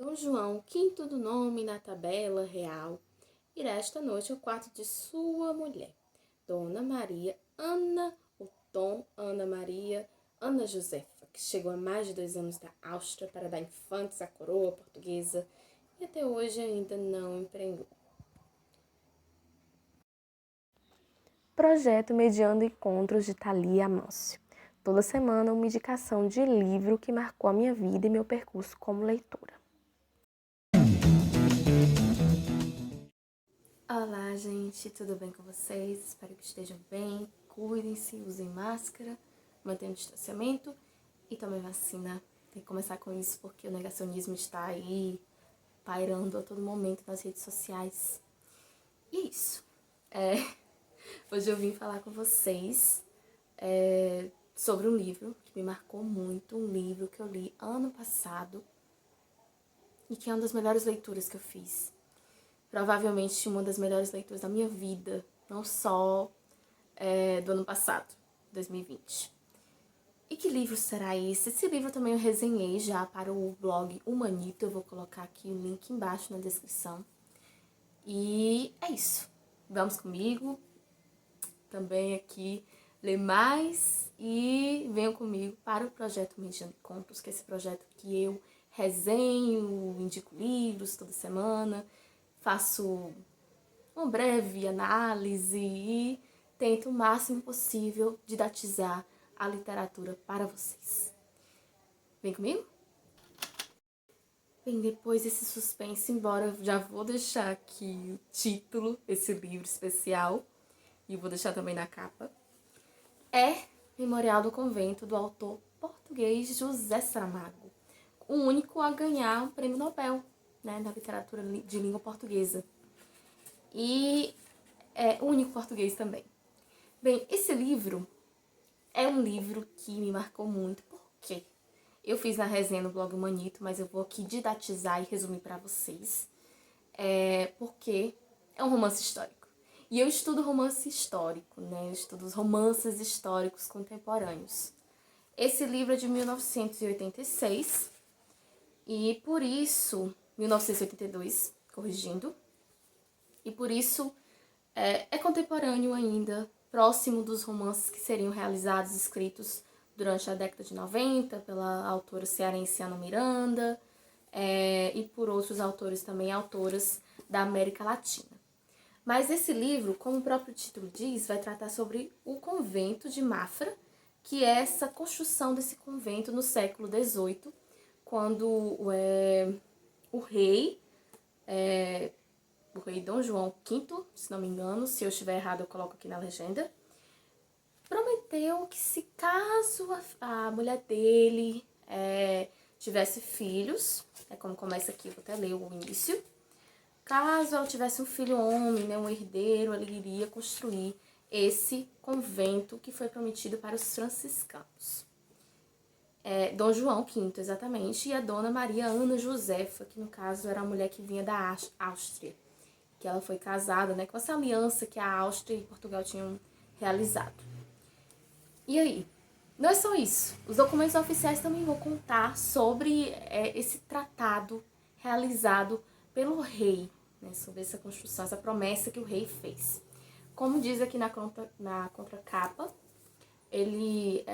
Dom João, quinto do nome na tabela real, irá esta noite ao quarto de sua mulher, Dona Maria Ana, o Dom Ana Maria Ana Josefa, que chegou há mais de 2 anos da Áustria para dar infantes à coroa portuguesa e até hoje ainda não empreendeu. Projeto mediando encontros de Thalia Amâncio. Toda semana uma indicação de livro que marcou a minha vida e meu percurso como leitora. Olá, gente, tudo bem com vocês? Espero que estejam bem, cuidem-se, usem máscara, mantenham o distanciamento e tomem vacina. Tem que começar com isso porque o negacionismo está aí pairando a todo momento nas redes sociais. E é isso. Hoje eu vim falar com vocês sobre um livro que me marcou muito, um livro que eu li ano passado e que é uma das melhores leituras que eu fiz. Provavelmente uma das melhores leituras da minha vida, não só do ano passado, 2020. E que livro será esse? Esse livro também eu resenhei já para o blog Humanito, eu vou colocar aqui o link embaixo na descrição. E é isso, vamos comigo, também aqui ler mais e venham comigo para o projeto Mediando Encontros, que é esse projeto que eu resenho, indico livros toda semana, faço uma breve análise e tento o máximo possível didatizar a literatura para vocês. Vem comigo? Bem, depois desse suspense, embora eu já vou deixar aqui o título desse livro especial e vou deixar também na capa, é Memorial do Convento, do autor português José Saramago, o único a ganhar um prêmio Nobel, né, na literatura de língua portuguesa. E é o único português também. Bem, esse livro é um livro que me marcou muito, porque eu fiz na resenha no blog Humanito, mas eu vou aqui didatizar e resumir para vocês, porque é um romance histórico. E eu estudo romance histórico, né? Eu estudo os romances históricos contemporâneos. Esse livro é de 1986 e por isso, 1982, corrigindo, e por isso é contemporâneo ainda, próximo dos romances que seriam realizados e escritos durante a década de 90 pela autora cearense Ana Miranda e por outros autores também, autoras da América Latina. Mas esse livro, como o próprio título diz, vai tratar sobre o convento de Mafra, que é essa construção desse convento no século XVIII, quando o rei Dom João V, se não me engano, se eu estiver errado eu coloco aqui na legenda, prometeu que se caso a mulher dele tivesse filhos, é como começa aqui, vou até ler o início, caso ela tivesse um filho homem, né, um herdeiro, ela iria construir esse convento que foi prometido para os franciscanos. Dom João V, exatamente, e a Dona Maria Ana Josefa, que no caso era a mulher que vinha da Áustria, que ela foi casada, né, com essa aliança que a Áustria e Portugal tinham realizado. E aí? Não é só isso. Os documentos oficiais também vão contar sobre esse tratado realizado pelo rei, né, sobre essa construção, essa promessa que o rei fez. Como diz aqui na contracapa, ele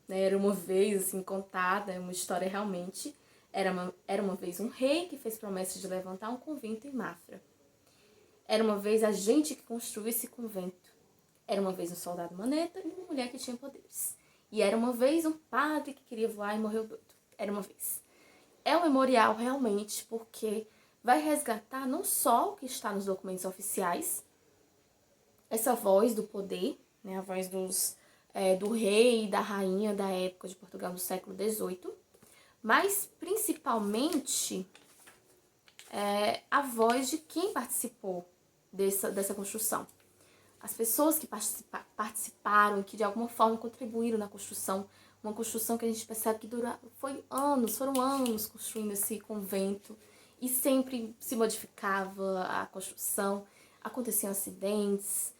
era uma vez assim, contada, é uma história realmente, era uma vez um rei que fez promessa de levantar um convento em Mafra. Era uma vez a gente que construiu esse convento. Era uma vez um soldado maneta e uma mulher que tinha poderes. E era uma vez um padre que queria voar e morreu doido. Era uma vez. É um memorial realmente porque vai resgatar não só o que está nos documentos oficiais, essa voz do poder, né, a voz do rei e da rainha da época de Portugal do século XVIII, mas principalmente a voz de quem participou dessa construção. As pessoas que participaram, que de alguma forma contribuíram na construção, uma construção que a gente percebe que foram anos construindo esse convento e sempre se modificava a construção, aconteciam acidentes,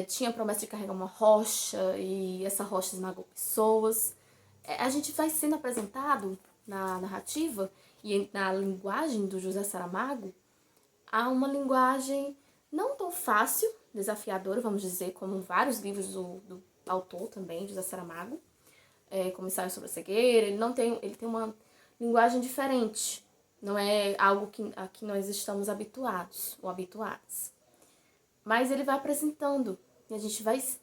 tinha a promessa de carregar uma rocha e essa rocha esmagou pessoas. A gente vai sendo apresentado na narrativa E na linguagem do José Saramago, há uma linguagem não tão fácil, desafiadora, vamos dizer, como vários livros do autor também, José Saramago, como Ensaio sobre a Cegueira. Ele tem uma linguagem diferente, não é algo a que nós estamos habituados ou habituados. Mas ele vai apresentando e a gente vai se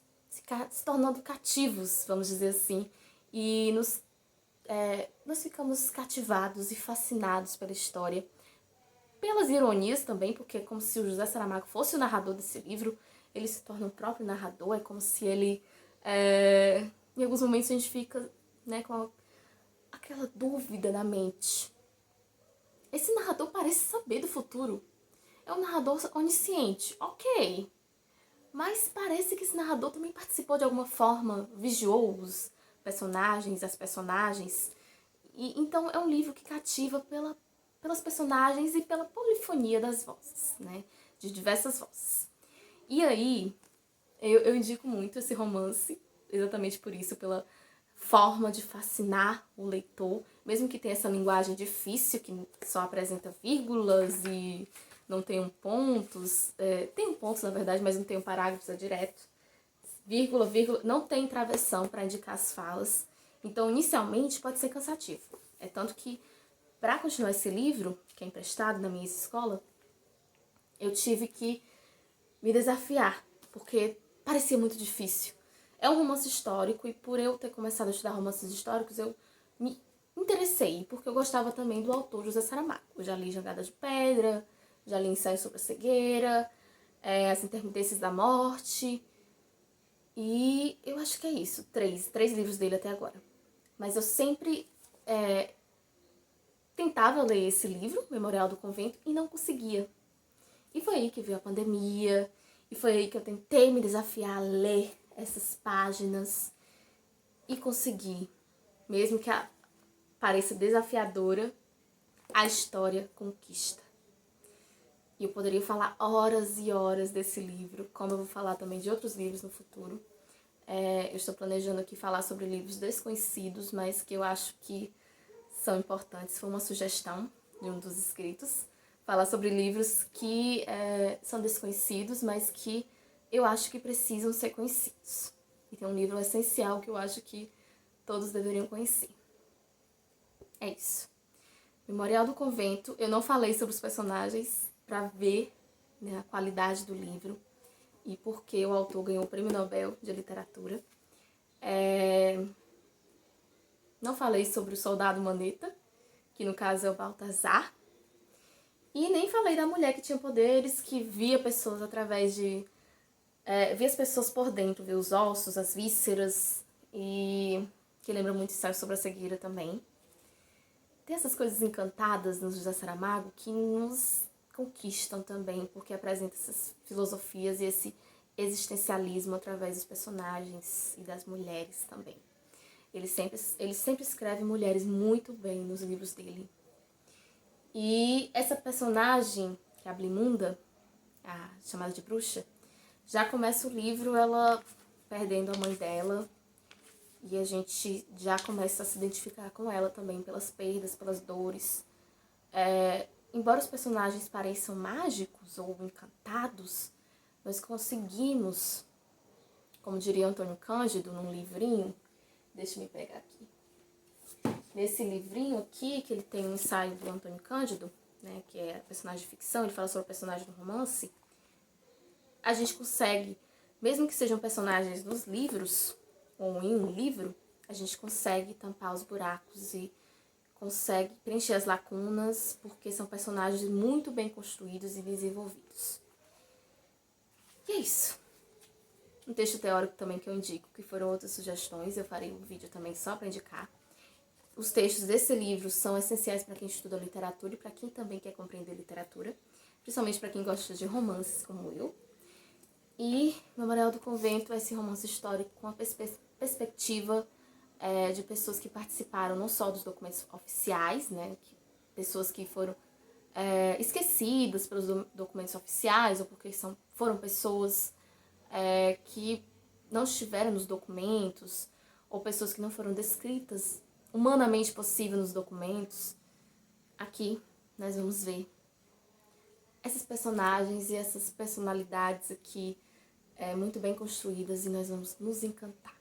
tornando cativos, vamos dizer assim, e nós ficamos cativados e fascinados pela história, pelas ironias também, porque é como se o José Saramago fosse o narrador desse livro, ele se torna o próprio narrador, é como se ele, em alguns momentos a gente fica, né, com aquela dúvida na mente. Esse narrador parece saber do futuro, é um narrador onisciente, ok, mas parece que esse narrador também participou de alguma forma, vigiou os personagens, as personagens. E então é um livro que cativa pelas personagens e pela polifonia das vozes, né? De diversas vozes. E aí, eu indico muito esse romance, exatamente por isso, pela forma de fascinar o leitor, mesmo que tenha essa linguagem difícil, que só apresenta vírgulas e não tem pontos. Tem pontos, na verdade, mas não tem parágrafos, é direto. Vírgula, vírgula, não tem travessão para indicar as falas. Então, inicialmente, pode ser cansativo. É tanto que, para continuar esse livro, que é emprestado na minha escola, eu tive que me desafiar, porque parecia muito difícil. É um romance histórico e por eu ter começado a estudar romances históricos, eu me interessei, porque eu gostava também do autor José Saramago. Eu já li Jangada de Pedra, já li Ensaio sobre a Cegueira, As Intermitências da Morte, e eu acho que é isso, três livros dele até agora. Mas eu sempre tentava ler esse livro, Memorial do Convento, e não conseguia. E foi aí que veio a pandemia, e foi aí que eu tentei me desafiar a ler essas páginas e consegui. Mesmo que pareça desafiadora, a história conquista. E eu poderia falar horas e horas desse livro, como eu vou falar também de outros livros no futuro. Eu estou planejando aqui falar sobre livros desconhecidos, mas que eu acho que são importantes. Foi uma sugestão de um dos inscritos. Falar sobre livros que são desconhecidos, mas que eu acho que precisam ser conhecidos. E tem um livro essencial que eu acho que todos deveriam conhecer. É isso. Memorial do Convento. Eu não falei sobre os personagens para ver, né, a qualidade do livro e porque o autor ganhou o Prêmio Nobel de Literatura. Não falei sobre o Soldado Maneta, que no caso é o Baltazar. E nem falei da mulher que tinha poderes, que via pessoas através de... via as pessoas por dentro, via os ossos, as vísceras, e que lembra muito Ensaio sobre a Cegueira também. Tem essas coisas encantadas no José Saramago que nos conquistam também, porque apresenta essas filosofias e esse existencialismo através dos personagens e das mulheres também. Ele sempre escreve mulheres muito bem nos livros dele. E essa personagem, que é a Blimunda, a chamada de bruxa, já começa o livro ela perdendo a mãe dela, e a gente já começa a se identificar com ela também pelas perdas, pelas dores. Embora os personagens pareçam mágicos ou encantados, nós conseguimos, como diria Antônio Cândido num livrinho, deixa eu pegar aqui. Nesse livrinho aqui, que ele tem um ensaio do Antônio Cândido, né, que é personagem de ficção, ele fala sobre o personagem do romance, a gente consegue, mesmo que sejam personagens nos livros, ou em um livro, a gente consegue tampar os buracos e consegue preencher as lacunas, porque são personagens muito bem construídos e desenvolvidos. E é isso. Um texto teórico também que eu indico, que foram outras sugestões, eu farei um vídeo também só para indicar. Os textos desse livro são essenciais para quem estuda literatura e para quem também quer compreender literatura, principalmente para quem gosta de romances como eu. E Memorial do Convento é esse romance histórico com a perspectiva de pessoas que participaram não só dos documentos oficiais, né, pessoas que foram esquecidas pelos documentos oficiais ou porque foram pessoas que não estiveram nos documentos ou pessoas que não foram descritas humanamente possível nos documentos, Aqui nós vamos ver esses personagens e essas personalidades aqui muito bem construídas e nós vamos nos encantar.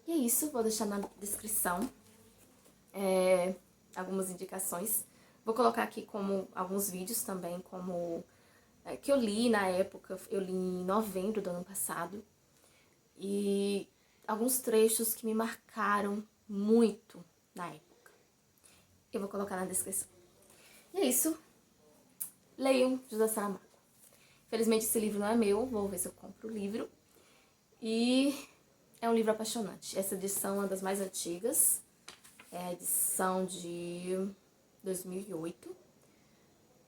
E é isso, vou deixar na descrição algumas indicações. Vou colocar aqui como alguns vídeos também, como que eu li na época, eu li em novembro do ano passado. E alguns trechos que me marcaram muito na época. Eu vou colocar na descrição. E é isso. Leiam José Saramago. Infelizmente esse livro não é meu, vou ver se eu compro o livro. E é um livro apaixonante. Essa edição é uma das mais antigas. É a edição de 2008.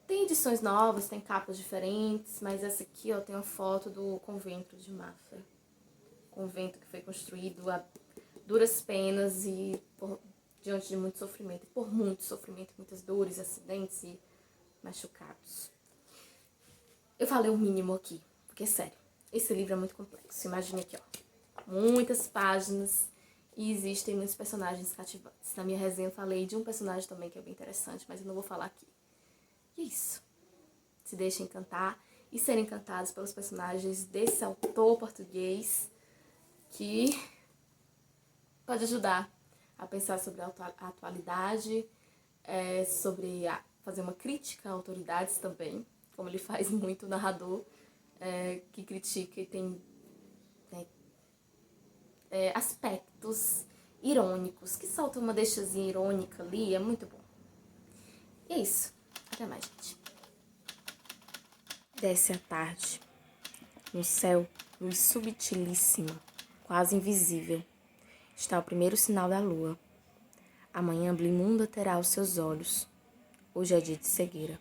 Tem edições novas, tem capas diferentes, mas essa aqui, ó, tem uma foto do convento de Mafra. Convento que foi construído a duras penas e diante de muito sofrimento. Por muito sofrimento, muitas dores, acidentes e machucados. Eu falei o mínimo aqui, porque é sério, esse livro é muito complexo. Imagine aqui, ó, muitas páginas e existem muitos personagens cativantes. Na minha resenha eu falei de um personagem também que é bem interessante, mas eu não vou falar aqui. E é isso. Se deixem encantar e serem encantados pelos personagens desse autor português que pode ajudar a pensar sobre a atualidade, sobre fazer uma crítica a autoridades também, como ele faz muito, o narrador que critica e tem aspectos irônicos, que solta uma deixazinha irônica ali, é muito bom. E é isso. Até mais, gente. Desce a tarde. No céu, luz subtilíssima, quase invisível. Está o primeiro sinal da lua. Amanhã Blimunda terá os seus olhos. Hoje é dia de cegueira.